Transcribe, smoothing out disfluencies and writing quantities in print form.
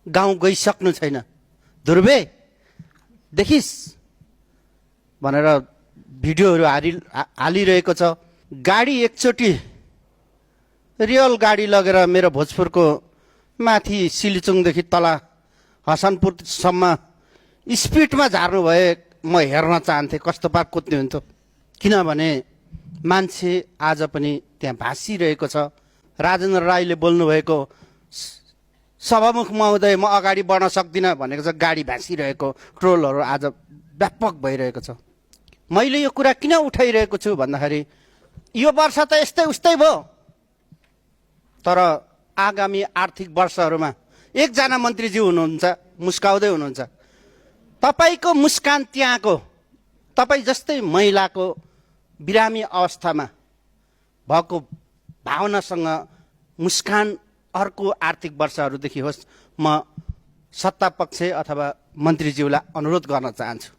गाउँ गइसक्नु छैन, ध्रुवे देखिस् भनेर भिडियोहरू हालिरहेको छ। गाडी एकचोटि रियल गाडी लगेर मेरो भोजपुरको माथि सिलिचुङदेखि तल हसनपुरसम्म स्पिडमा झार्नु भए म हेर्न चाहन्थेँ कस्तो पार कुद्ने हुन्थ्यो। किनभने मान्छे आज पनि त्यहाँ भाँसिरहेको छ। राजेन्द्र राईले बोल्नुभएको सभामुख महोदय म अगाडि बढ्न सक्दिनँ भनेको छ, गाडी भाँसिरहेको, ट्रोलहरू आज व्यापक भइरहेको छ। मैले यो कुरा किन उठाइरहेको छु भन्दाखेरि यो वर्ष त यस्तै उस्तै भयो, तर आगामी आर्थिक वर्षहरूमा एकजना मन्त्रीज्यू हुनुहुन्छ, मुस्काउँदै हुनुहुन्छ। तपाईँको मुस्कान त्यहाँको तपाईँ जस्तै महिलाको बिरामी अवस्थामा भएको भावनासँग मुस्कान अर्को आर्थिक वर्षहरूदेखि होस्। म सत्ता पक्ष अथवा मन्त्रीज्यूलाई अनुरोध गर्न चाहन्छु।